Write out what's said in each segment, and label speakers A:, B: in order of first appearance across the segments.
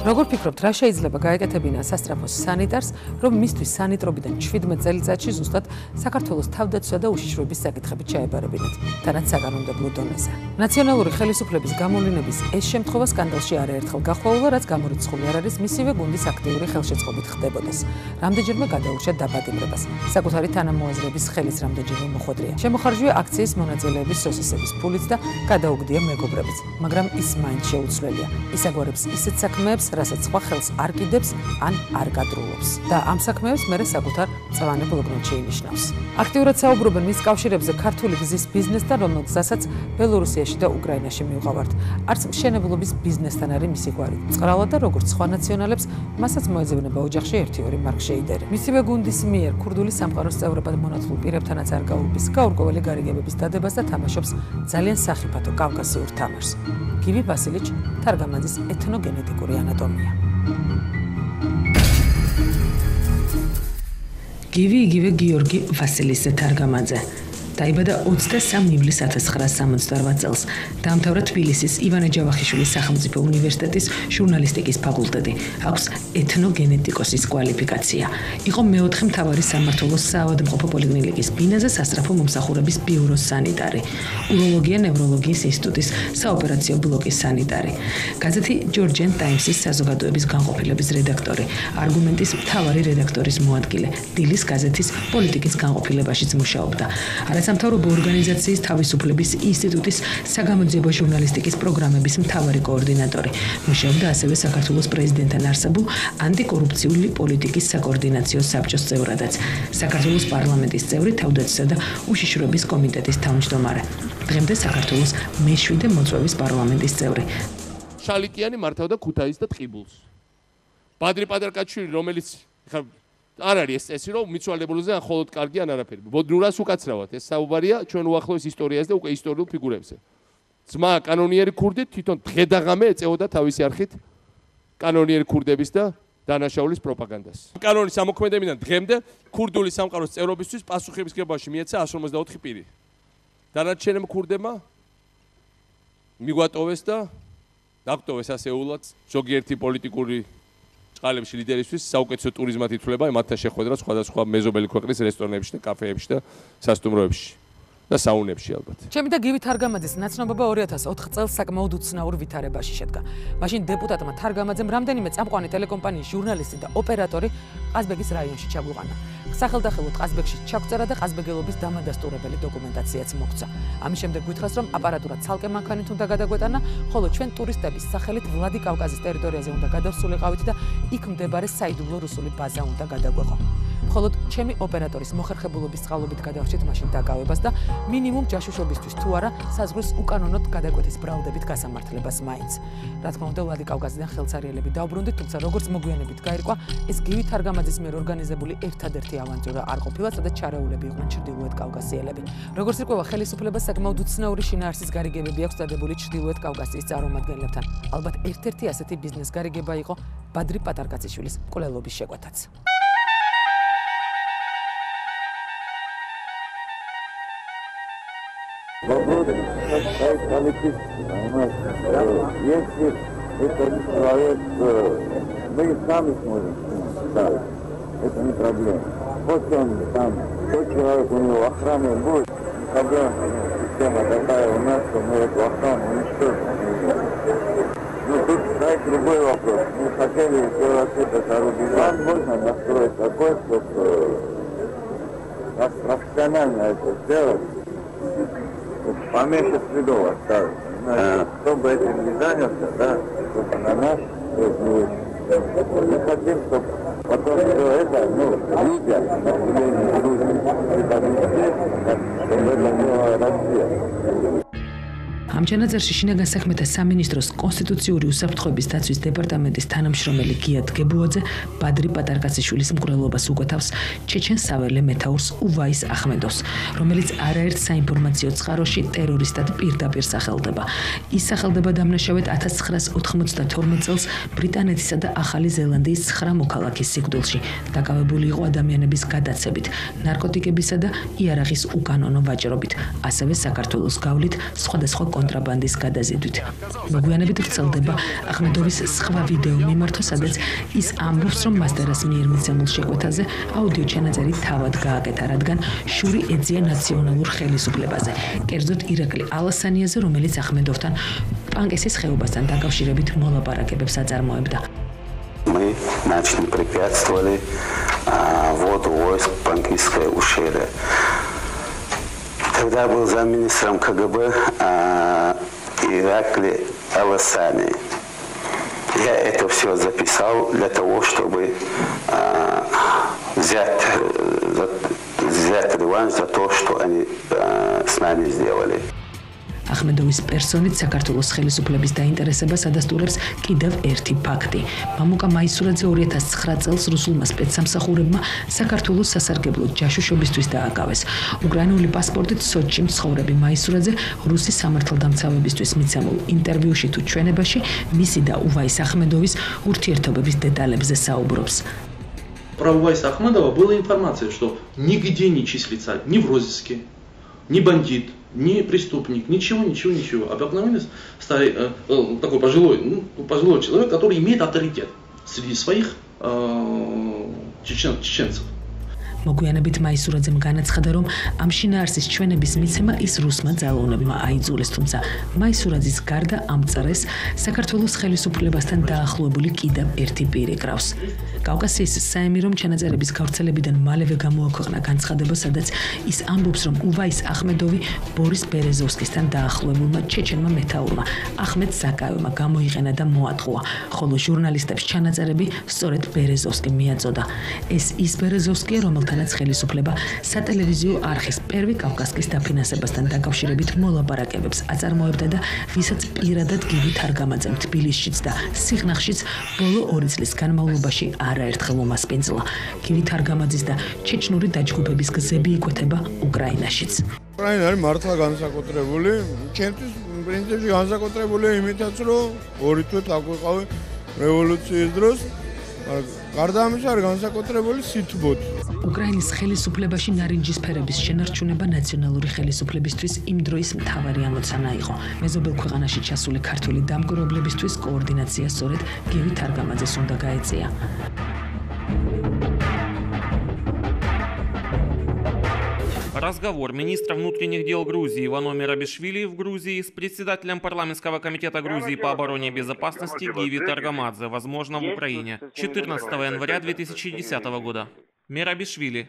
A: როგორ ფიქრობთ, რა შეიძლება გაეკეთებინა სასწრაფოს სანიტარს, რომ მისთვის სანიტრობიდან 17 წელიწადში ზუსტად საქართველოს თავდაცვა და უშიშროების საკითხებით ჩაებარებინათ, თანაც საკანონმდებლო დონეზე. ნაციონალური ხელისუფლების გამოვლენების ეს შემთხვევა სკანდალში არაერთხელ გახვეულა, რაც გამორიცხული არ არის მისივე გუნდის აქტიური ხელშეწყობით ხდებოდეს. რამდენჯერმე გადაურჩა დაბადimrებას. საკუთარი თანამოაზრების ხელის რამდენჯერმე მოხვედრია. შემოხარჯვია აქციის მონაწილეების სოსისების ფულიც და გადაუგდია მეგობრებიც, მაგრამ ის მაინც შეუცვლელია. ისაგვარებს ისეთ საქმეებს, რასაც სხვა ხელს არ კიდებს ან არ გადრულობს და ამ საქმეებს მერე საკუთარ წვანე ბლოკნოტში ინიშნავს. აქტიურად საუბრობენ მის კავშირებზე ქართული გზის ბიზნესთან, რომელ გზასაც ბელორუსიაში და უკრაინაში მივყავართ. არც მშენებლობის ბიზნესთან არის მისი გვარი. წყრალად და როგორც სხვა ნაციონალებს, მასაც მოეძებნება ოჯახში 1-2 მარკშეიდერი. მისივე გუნდის მიერ ქურდული სამყაროს წევრებად მონათლულ პირებთანაც არ გაურბის გაურკვეველი გარიგებების დადებას და თამაშობს ძალიან სახიფათო კავკასიურ თამაშს. გივი ვასილიჩ, თარგამაძის ეთნოგენეტიკური ანატომია. გივი იგივე გიორგი ვასილიძე თარგამაძე. დაიბადა 23 ივლისს 1978 წელს. დაამთავრა თბილისის ივანე ჯავახიშვილის სახელმწიფო უნივერსიტეტის ჟურნალისტიკის ფაკულტეტი. აქვს ეთნოგენეტიკოსის კვალიფიკაცია. იყო მეოთხე მთავარი სამმართველოს საავადმყოფო პოლიკლინიკის ბინაზე სასწრაფო მომსახურების ბიუროს სანიტარი. უროლოგია ნევროლოგიის ინსტიტუტის საოპერაციო ბლოკის სანიტარი. გაზეთი ჯორჯიან ტაიმსის საზოგადოების განყოფილების რედაქტორი. არგუმენტის მთავარი რედაქტორის მოადგილე. დილის გაზეთის პოლიტიკის განყოფილებაშიც მუშაობდა. სამთავრობო ორგანიზაციის თავისუფლების ინსტიტუტის საგამოძიებო ჟურნალისტიკის პროგრამების მთავარი კოორდინატორი. მუშაობდა ასევე საქართველოს პრეზიდენტთან არსებულ ანტიკორუფციული პოლიტიკის საკოორდინაციო საბჭოს წევრადაც. საქართველოს პარლამენტის წევრი, თავდაცვისა და უშიშროების კომიტეტის თავმჯდომარე. დღემდე საქართველოს მე-7 მოწვევის პარლამენტის წევრი.
B: შალიკიანი მართავდა ქუთაისს და ტყიბულს. ბადრი პადარკაშვილი, რომელიც არ არის წესი, რომ მიცვალებულზე ან მხოლოდ კარგი ან არაფერი. ბოდნურას უკაცრავად ეს საუბარია ჩვენ უახლოეს ისტორიაზე და უკვე ისტორიულ ფიგურებზე. ძმა კანონიერი ქურდი თვითონ დღედაღამე ეწეოდა თავისი არხით კანონიერი ქურდების და დანაშაულის პროპაგანდას. კანონის ამოქმედებიდან დღემდე ქურდული სამყაროს წევრობისთვის პასუხისმგებლობაში მიეცა 154 პირი. დანარჩენმა ქურდებმა მიგვატოვეს და დაგტოვეს ასეულად ზოგიერთი პოლიტიკური წყალებში ლიდერისთვის საუკეთესო ტურიზმად ითვლება მათთან შეხვედრა სხვადასხვა მეზობელი ქვეყნის რესტორნებში და კაფეებში და სასტუმროებში და საუნებში ალბათ.
A: ჩემი და გივი თარგამაძის ნაცნობობა 2004 წელს საკმაოდ უცნაურ ვითარებაში შედგა. მაშინ დეპუტატმა თარგამაძემ რამდენიმე წამყვანი ტელეკომპანიის ჟურნალისტი და ოპერატორი ყაზბეგის რაიონში ჩაგვიყვანა. სახელდახელოდ ყაზბეგში ჩაგვწერა და ყაზბეგელობის დამადასტურებელი დოკუმენტაციაც მოგცა. ამის შემდეგ გითხრას, რომ აპარატურა ცალკე მანქანით უნდა გადაგვეტანა, ხოლო ჩვენ ტურისტების სახელით ვლადიკავკაზის ტერიტორიაზე უნდა გადავსულიყავით და იქ მდებარე საიდუმლო რუსული ბაზა უნდა გადაგვეყო. მხოლოდ ჩემი ოპერატორის მოხერხებულობის წყალობით გადავრჩით მაშინ დაკავებას და მინიმუმ ჯაშუშობისთვის თუ არა საზღვრის უკანონოდ გადაკვეთის ბრალდებით გასამართლებას მაინც. რა თქმა უნდა, ვლადიკავკაზიდან ხელცარიელები დაუბრუნდით, თუმცა როგორც მოგვიანებით გაირკვა, ეს გივი თარგამაძის მიერ ორგანიზებული ერთადერთი ავანტურა არ ყოფილა, სადაც ჩარეულები იყვნენ ჩრდილოეთ კავკასიელები. როგორც ირკვევა, ხელისუფლებას საკმაოდ უცნაური შინაარსის გარიგებები აქვს დადებული ჩრდილოეთ კავკასიის წარმომადგენლებთან. ალბათ ერთ-ერთი ასეთი ბიზნეს გარიგება იყო ბადრი პატარკაციშვილის მკვლელობის შეკვეთაც.
C: Если это человек, мы сами сможем ставить, это не проблема. После он там, тот человек, у него охрана будет, когда система такая у нас, что мы эту охрану уничтожим. Ну тут стоит любой вопрос. Мы хотели сделать этот Рубежан, можно настроить такой, чтобы профессионально это сделать. Поменьше следов оставить. Кто бы этим не занялся, да, чтобы на нас мы хотим, чтобы потом все это, люди, население Грузии, чтобы это было развито.
A: ამ ჩანაწერში შინაგან საქმეთა სამინისტროს კონსტიტუციური უსაფრთხოების დაცვის დეპარტამენტის თანამშრომელი გია დგებუაძე ბადრი პატარკაციშვილის მკვლელობას უკვეთავს ჩეჩენ საველე მეთაურს უვაის ახმედოვს, რომელიც არაერთ საინფორმაციო წყაროში ტერორისტად პირდაპირ სახელდება. ის სახელდება დამნაშავედ 1992 წელს ბრიტანეთისა და ახალი ზელანდიის 9 მოქალაქის სიკვდილში. დაკავებული იყო ადამიანების გადაცებით, ნარკოტიკებისა და იარაღის უკანონო ვაჭრობით, ასევე საქართველოს გავლით სხვადასხვა კონტრაბანდის გადაზიდვით. მოგვიანებით ვრცელდება ახმედოვის სხვა ვიდეო მიმართო, სადაც ის ამბობს, რომ მასტერას მიერ მიცემულ შეკვეთაზე აუდიო ჩანაწერი თავად გააკეთა, რადგან შური ეძია ნაციონალურ ხელისუფლებაზე. კერძოდ ირაკლი ალასანიაზე, რომელიც ახმედოვთან პანკისის ხეობასთან დაკავშირებით მოლაპარაკებებს აწარმოებდა.
D: Мы начали препятствовали вводу войск в Панкисское ущелье. Тогда был замминистром КГБ Иракли Аласани. Я это все записал для того, чтобы взять реванш за то, что они с нами сделали.
A: ახმედოვის პერსონით საქართველოს ხელისუფლების დაინტერესებას ადასტურებს კიდევ ერთი ფაქტი. მამუკა მაისურაძე 2009 წელს რუსულმა სპეცსამსახურებმა საქართველოს სასარგებლო ჯაშუშობისთვის დააკავეს. უკრაინული პასპორტით სოჩში მცხოვრები მაისურაძე რუსის სამართალდამცავებისთვის მიცემულ ინტერვიუში თუ ჩვენებაში მისი და уваის ახმედოვის ურთიერთობების დეტალებზე საუბრობს.
E: Про Увайса Ахмедова была информация, что нигде не числится ни в розыске, ни бандит, ни преступник, ничего. Обыкновенный такой пожилой человек, который имеет авторитет среди своих чеченцев.
A: მოგვიანებით მაისურაძემ განაცხადა, რომ ამ შინაარსის ჩვენების მიცემა ის რუსმა ძალოვნებმა აიძულეს, თუმცა მაისურაძის გარდა ამ წრეს საქართველოს ხელისუფლებასთან დაახლოებული კიდევ ერთი პირი კრავს. კავკასიის საემირო ჩანაწერების გავრცელებიდან მალევე გამოაქვეყნა განცხადება, სადაც ის ამბობს, რომ уваის ახმედოვი ბორის ბერეზოვსკისთან დაახლოებულმა ჩეჩენმა მეთაურმა ახმედ ზაკაევმა გამოიყენა და მოატყუა, ხოლო ჟურნალისტებს ჩანაწერები სწორედ ბერეზოვსკი მიაწოდა. ეს ის ბერეზოვსკია, რომელთანაც ხელისუფლება სატელევიზიო არხის პირველი კავკასკის დაფინანსებასთან დაკავშირებით მოლაპარაკებებს აწარმოებდა და ვისაც პირადად გივი თარგამაძემ თბილისშიც და სიღნაღშიც ბოლო 2 წლის განმავლობაში არაერთხელ უმასპინძლა. გივი თარგამაძის და ჩეჩნური დაჯგუფების გზები იკვეთება უკრაინაშიც.
F: უკრაინა არის მართლა განსაკუთრებული, ჩემთვის პრინციპში განსაკუთრებული იმითაც, რომ 2 თვე აკვიყავი რევოლუციის დროს. გარდა ამისა არის განსაკუთრებული სითბოთი.
A: უკრაინის ხელისუფლებაში ნარინჯის ფერების შენარჩუნება ნაციონალური ხელისუფლებისთვის იმ დროის მთავარი ამოცანა იყო. მეზობელ ქვეყანაში ჩასული ქართული დამკვირვებლებისთვის კოორდინაცია სწორედ გივი თარგამაძეს უნდა გაეწია.
G: Разговор министра внутренних дел Грузии Ивано Мерабишвили в Грузии с председателем парламентского комитета Грузии по обороне и безопасности Гиви Таргамадзе, возможно, в Украине, 14 января 2010 года. Мерабишвили.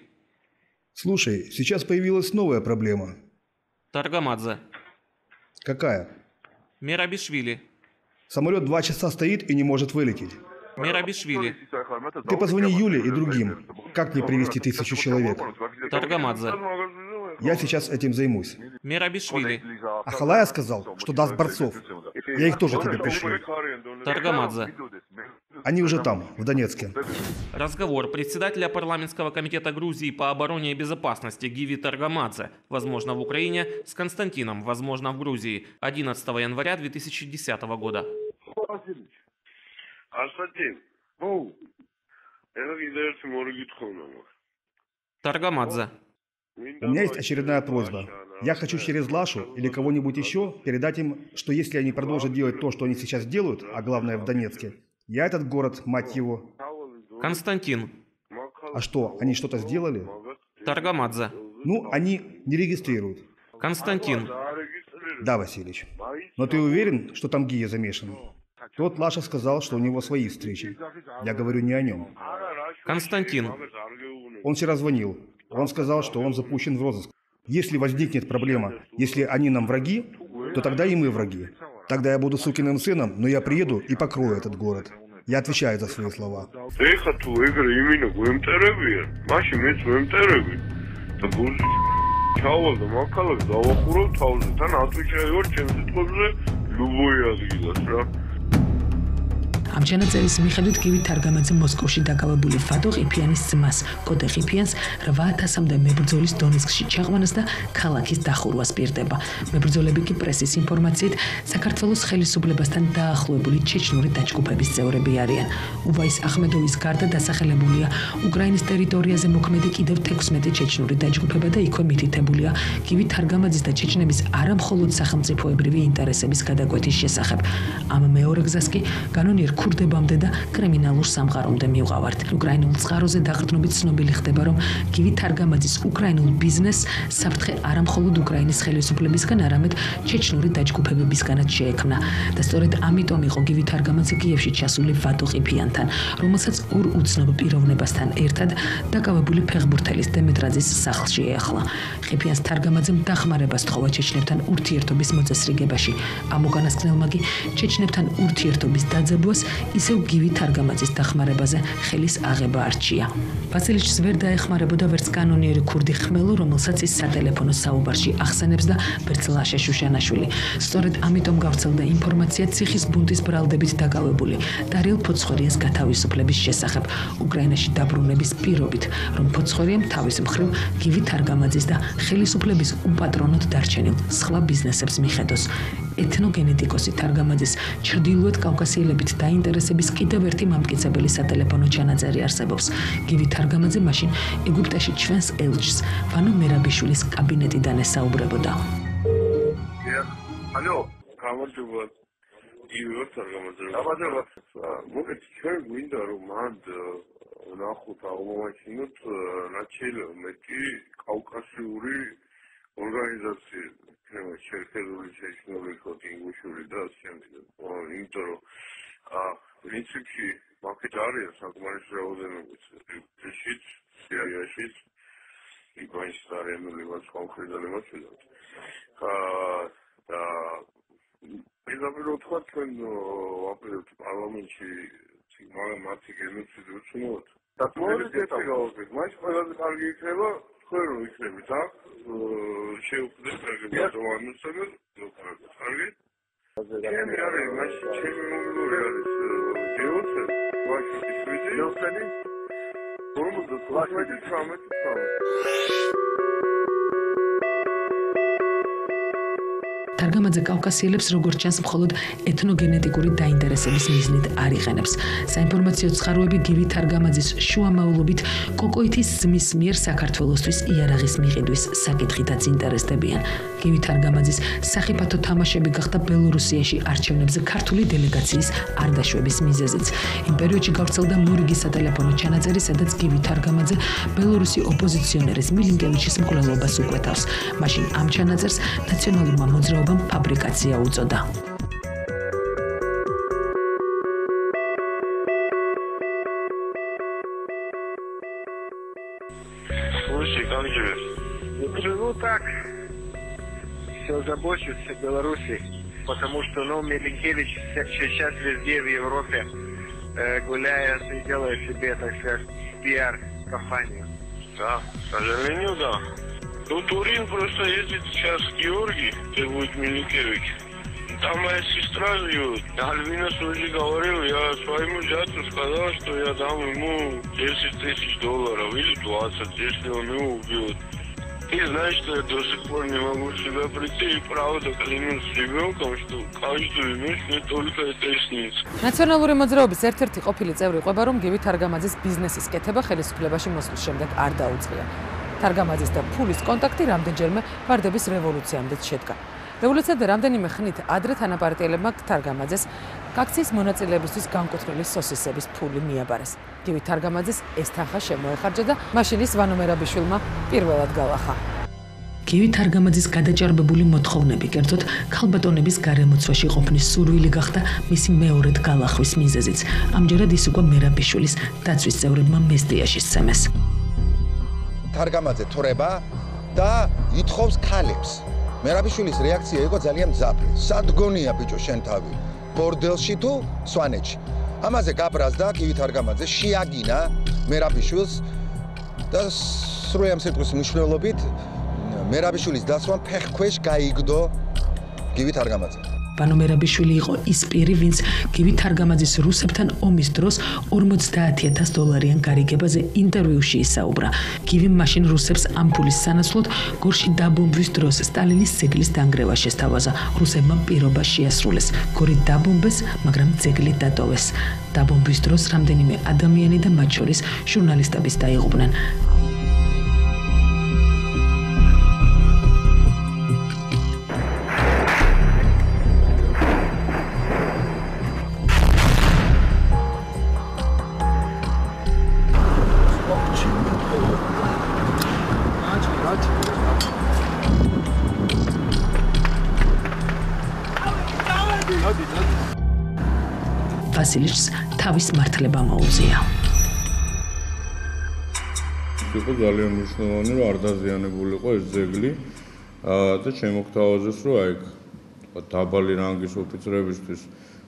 H: Слушай, сейчас появилась новая проблема.
G: Таргамадзе.
H: Какая?
G: Мерабишвили.
H: Самолет 2 часа стоит и не может вылететь.
G: Мерабишвили.
H: Ты позвони Юле и другим. Как мне привести 1000 человек?
G: Таргамадзе.
H: Я сейчас этим займусь.
G: Мерабишвили.
H: Ахалая сказал, что даст борцов. Я их тоже тебе пришлю.
G: Таргамадзе.
H: Они уже там, в Донецке.
G: Разговор председателя парламентского комитета Грузии по обороне и безопасности Гиви Таргамадзе, возможно, в Украине, с Константином, возможно, в Грузии, 11 января 2010 года. Таргамадзе.
H: У меня есть очередная просьба. Я хочу через Лашу или кого-нибудь еще передать им, что если они продолжат делать то, что они сейчас делают, а главное в Донецке, я этот город, мать его...
G: Константин.
H: А что, они что-то сделали?
G: Таргамадзе.
H: Ну, они не регистрируют.
G: Константин.
H: Да, Васильевич. Но ты уверен, что там Гия замешан? Тот Лаша сказал, что у него свои встречи. Я говорю не о нем.
G: Константин.
H: Он вчера звонил. Он сказал, что он запущен в розыск. Если возникнет проблема, если они нам враги, то тогда и мы враги. Тогда я буду сукиным сыном, но я приеду и покрою этот город. Я отвечаю за свои слова.
A: ამ ჩანაწერის მიხედვით გივი თარგამაძე მოსკოვში დაკავებული ვადო ყიფიანის ძმას კოდე ყიფიანს 8000-მდე მებრძოლის დონეცკში ჩაყვანას და ქალაქის დახურვას პირდება. მებრძოლები კი პრესის ინფორმაციით საქართველოს ხელისუფლებასთან დაახლოებული ჩეჩნური დაჯგუფების წევრები არიან. უბაის ახმედოვის გარდა დასახელებულია უკრაინის ტერიტორიაზე მოქმედი კიდევ 16 ჩეჩნური დაჯგუფება და იქვე მითითებულია გივი თარგამაძის და ჩეჩნების არამხოლოდ სახელმწიფოებრივი ინტერესების გადაკვეთის შესახებ. ამ მეორე გზას კი განონიერ ქურდებამდე და კრიმინალურ სამყარომდე მივყავართ. უკრაინულ წყაროზე დაყრდნობით ცნობილი ხდება, რომ გივი თარგამაძის უკრაინულ ბიზნესს საფრთხე არამხოლოდ უკრაინის ხელისუფლებისგან, არამედ ჩეჩნური დაჯგუფებებისგანაც შეექმნა და სწორედ ამიტომ იყო გივი თარგამაძე კიევში ჩასული ვადო ყიფიანთან, რომელსაც ორ უცნობ პიროვნებასთან ერთად დაკავებული ფეხბურთელის დემეტრაძის სახლში ეახლა. ყიფიანს თარგამაძემ დახმარება სთხოვა ჩეჩნებთან ურთიერთობის მოწესრიგებაში. ამ უკანასკნელმა კი ჩეჩნებთან ურთიერთობის დაძაბვას ისევ გივი თარგამაძის დახმარებაზე ხელის აღება არჩია. ვასილიჩს ვერ დაეხმარებოდა ვერც კანონიერი ქურდი ხმელო, რომელსაც ის სატელეფონო საუბარში ახსენებს და ვერც ლაშა შუშანაშვილი. სწორედ ამიტომ გავრცელდა ინფორმაცია ციხის ბუნტის ბრალდებით დაკავებული დარიელ ფოცხვერიას გათავისუფლების შესახებ უკრაინაში დაბრუნების პირობით, რომ ფოცხვერიამ თავის მხრივ გივი თარგამაძის და ხელისუფლების უპატრონოდ დარჩენილ სხვა ბიზნესებს მიხედოს. ეთნოგენეტიკოსი თარგამაძის ჩრდილოეთ კავკასიელებით დაინტერესების კიდევ ერთი მამტკიცებელი სატელეფონო ჩანაწერი არსებობს. გივი თარგამაძე მაშინ ეგვიპტეში ჩვენს ელჩს ვანო მერაბიშვილის კაბინეტიდან ესაუბრებოდა.
I: ალო, გამარჯობა. გივი თარგამაძე. გამარჯობა. მოგეთ ჩვენ გვინდა რომ მან ნახოთ აღმოაჩინოთ რაც შეიძლება მეტი კავკასიური ორგანიზაციები. ჩერქეზული შეშნური კოდინგუშური და შემდეგ. იმიტომ რომ პრინციპში მაგით არის საკმარისი რაოდენობით ეშიც, სირიაში, იბანის არენულებას კონკრეტულად მოწოდოთ. და პირდაპირ თქვა ჩვენ ვაპირებთ პარლამენტში მათი გენოციდი უცნობოთ. და მოდი ეთიგაობთ, მას ყველაზე კარგი იქნება თქვენ რომ იქნებით აქ შეუქმნეთ რეგულარულ კარგი. ჩემი არის მაშინ ჩემი მომგური არის გეოცე ვაშის ვიზი ნოსტენი ბოლოს ვაშის 13
A: თარგამაძე კავკასიელებს როგორც ჩანს მხოლოდ ეთნოგენეტიკური დაინტერესების მიზნით არ იყენებს. საინფორმაციო წყაროები გივი თარგამაძის შუამავლობით კოკოითის ძმის მიერ საქართველოსთვის იარაღის მიყიდვის საკითხითაც ინტერესდებიან. გივი თარგამაძის სახიფათო თამაშები გახდა ბელორუსიაში არჩევნებზე ქართული დელეგაციის არ დაშვების მიზეზიც. იმ პერიოდში გავრცელდა მორიგი სატელეფონო ჩანაწერი, სადაც გივი თარგამაძე ბელორუსი ოპოზიციონერის მილინკევიჩის მკვლელობას უკვეთავს. მაშინ ამ ჩანაწერს ნაციონალურმა მოძრაობამ ფაბრიკაცია უწოდა.
I: Слушай, как живешь?
J: Живу так. Все забочусь о Беларуси, потому что, Милинкевич сейчас везде в Европе гуляет и делает себе, так сказать, пиар-компанию.
I: Да, к сожалению, да. Ну, Турин просто ездит сейчас к Георгий, где будет Милинкевич. Там моя сестра живет. Альвина уже говорил, я своему зятю сказал, что я дам ему $10 000 или 20, если он его убьет. Ты знаешь, что я до сих пор не могу в себя прийти, и правда клянусь ребенком, что каждую ночь мне только это и снится.
A: ნაციონალური მოძრაობის ერთ-ერთი ყოფილი წევრი ყვება, რომ გივი თარგამაძის ბიზნესის კეთება ხელისუფლებაში მოსვლის შემდეგ არ დაუწყია. თარგამაძის და ფულის კონტაქტი რამდენჯერმე ვარდების რევოლუციამდეც შედგა. რევოლუციამდე რამდენიმე ხნით ადრე თანაპარტიელებმა თარგამაძეს აქციის მონაწილეებისთვის განკუთვნილი სოსისების ფული მიაბარეს. გივი თარგამაძეს ეს თანხა შემოეხარჯა და მაშინ ის ვანო მერაბიშვილმა პირველად გავახა. გივი თარგამაძის გადაჭარბებული მოთხოვნები, კერძოდ ქალბატონების გარემოცვაში ყოფნის სურვილი გახდა მისი მეორედ გალახვის მიზეზიც. ამჯერად ის უკვე მერაბიშვილის დაცვის წევრებმა მესტიაში სცემეს.
K: თარგამაძე თორება და ითხოვს ქალებს. მერაბიშვილის რეაქცია იყო ძალიან მძაფრი. სადგონია ბიჭო შენ თავი. ბორდელში თუ სვანეთში. ამაზე გაბრაზდა გივი თარგამაძე შეაგინა მერაბიშვილს და სრული ამ სიტყვის მნიშვნელობით მერაბიშვილის დასვამ ფეხქვეშ გაიგდო გივი თარგამაძე.
A: ვანო მერაბიშვილი იყო ის პირი, ვინც გივი თარგამაძის რუსებთან ომის დროს $50,000 გარიგებაზე ინტერვიუში ისაუბრა. გივიმ მაშინ რუსებს ამ ფულის სანაცვლოდ გორში დაბომბვის დროს სტალინის ძეგლის დანგრევა შესთავაზა. რუსებმა პირობა შეასრულეს. გორი დაბომბეს, მაგრამ ძეგლი დატოვეს. დაბომბვის დროს რამდენიმე ადამიანი და მათ შორის ჟურნალისტებიც დაიღუპნენ. ვასილიჩს თავის მართლება მოუწია.
F: იყო ძალიან მნიშვნელოვანი, რომ არ დაზიანებულიყო ეს ძეგლი და შემოგთავაზეს, რომ აი დაბალი რანგის ოფიცრებისთვის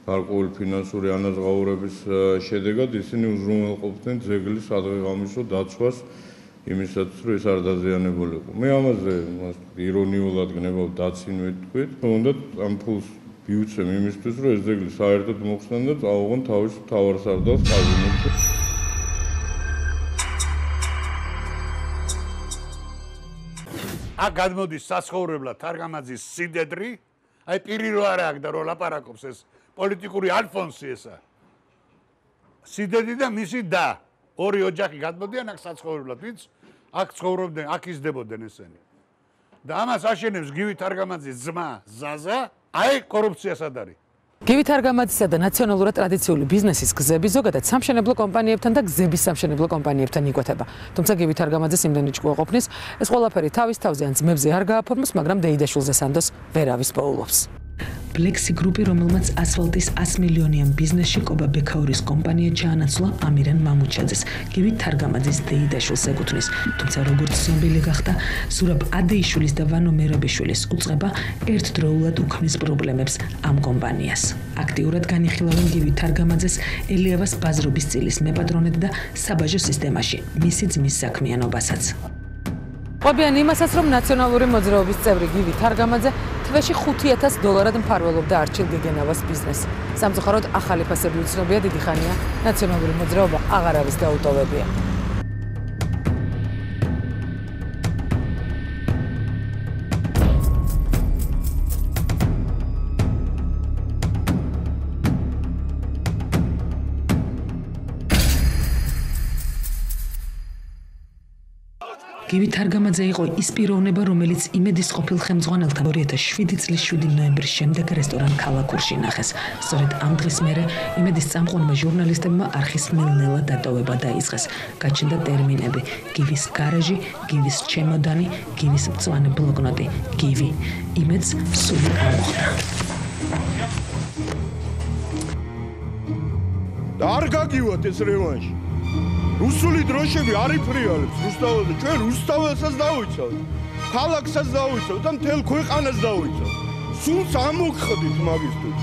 F: გარკვეული ფინანსური ანაზღაურების შედეგად ისინი უზრუნველყოფდნენ ძეგლის სადღეღამისო დაცვას იმისაც, რომ ეს არ დაზიანებულიყო. მე ამაზე ირონიულად გნებავ დაცინვით თქვით, თუნდაც ამ ფულს ვიუცემ იმისთვის, რომ ეს ძეგლი საერთოდ მოხსნან და წავიღონ თავის მთავარსარდალს კაბინეტში.
L: აქ გადმოდის სასხოვრებლად თარგამაძის სიდედრი, აი პირი რო არა აქ და რო ლაპარაკობს ეს პოლიტიკური ალფონსი ესა. სიდედი და მისი და ორი ოჯახი გადმოდიან აქ საცხოვრებლად, ვინც აქ ცხოვრობდნენ, აქ იზრდებოდნენ ესენი. და ამას აშენებს გივი თარგამაძის ძმა ზაზა, აი კორუფციას ადარი.
A: გივი თარგამაძისა და ნაციონალურად ტრადიციული ბიზნესის გზები ზოგადად სამშენებლო კომპანიებთან და გზების სამშენებლო კომპანიებთან იკვეთება. თუმცა გივი თარგამაძეს იმდენი ჭკუაყოფნის, ეს ყველაფერი თავის თავზე ან ძმებზე არ გააფორმოს, მაგრამ დეიდაშვილზე სანდოს ვერავის პოულობს. Plexi Group-ი, რომელმაც ასფალტის 100 მილიონიან ბიზნესში კობა ბექაურის კომპანია ჩაანაცვლა ამირან მამუჩაძეს. გივი თარგამაძის დეიდაშვილს ეკუთვნის, თუმცა როგორც ცნობილი გახდა, ზურაბ ადეიშვილის და ვანო მერაბიშვილის უწყება ერთდროულად უქმნის პრობლემებს ამ კომპანიას. აქტიურად განიხილავენ გივი თარგამაძეს ელიავას ბაზრობის წილის მეპატრონედ და საბაჟო სისტემაში, მისი ძმის საქმიანობასაც. ყვებიან იმასაც, რომ ნაციონალური მოძრაობის წევრი გივი თარგამაძე თვეში $5,000 მფარველობდა არჩილ გეგენავას ბიზნესს. სამწუხაროდ ახალი ფასები უცნობია, დიდი ხანია ნაციონალური მოძრაობა აღარ არის დაუტოვებია. გივი თარგამაძე იყო ის პიროვნება, რომელიც იმედის ყოფილ ხელმძღვანელთა 2007 წლის 7 ნოემბრის შემდეგ რესტორან ქალაქურში ნახეს. სწორედ ამ დღის მერე იმედის წამყვანმა ჟურნალისტებმა არხის ნელ-ნელა დატოვება დაიწყეს. გაჩნდა ტერმინები: გივის გარაჟი, გივის ჩემოდანი, გივის მწვანე ბლოკნოტი, გივი. იმედს სული ამოხდა.
F: და არ გაგივათ ეს რევანში. რუსული დროშები არ იფრიალებს რუსთაველზე, ჩვენ რუსთაველსაც დავიცავთ, ქალაქსაც დავიცავთ და მთელ ქვეყანას დავიცავთ. სულს ამოგხდით მაგისთვის.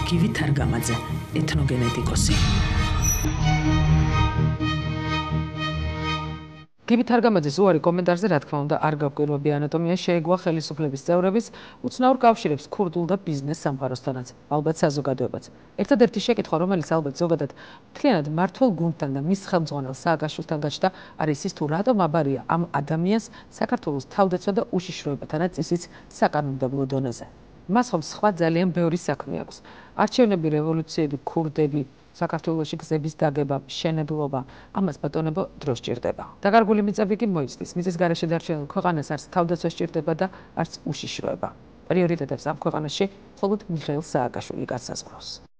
A: გივი თარგამაძე, ეთნოგენეტიკოსი. გივი თარგამაძის უარი კომენტარზე, რა თქმა უნდა, არ გავკვირვები ანატომია შეეგვა ხელისუფლების წევრების უცნაურ კავშირებს ქურდულ და ბიზნეს სამყაროსთანაც, ალბათ საზოგადოებაც. ერთადერთი შეკითხვა, რომელიც ალბათ ზოგადად მთლიანად მართულ გუნდთან და მის ხელმძღვანელ სააკაშვილთან გაჩნდა, არის ის, თუ რატომ აბარია ამ ადამიანს საქართველოს თავდაცვა და უშიშროებათანაც ისიც საკანონმდებლო დონეზე. მას ხომ სხვა ძალიან ბევრი საქმე აქვს. არჩევნები, რევოლუციები, ქურდები, საქართველოში გზების დაგება, მშენებლობა, ამას ბატონებო დრო სჭირდება. დაკარგული მიწები კი მოიცდის. მიწის გარეშე დარჩენილ ქვეყანას არც თავდაცვა სჭირდება და არც უშიშროება. პრიორიტეტებს ამ ქვეყანაში მხოლოდ მიხეილ სააკაშვილი განსაზღვრავს.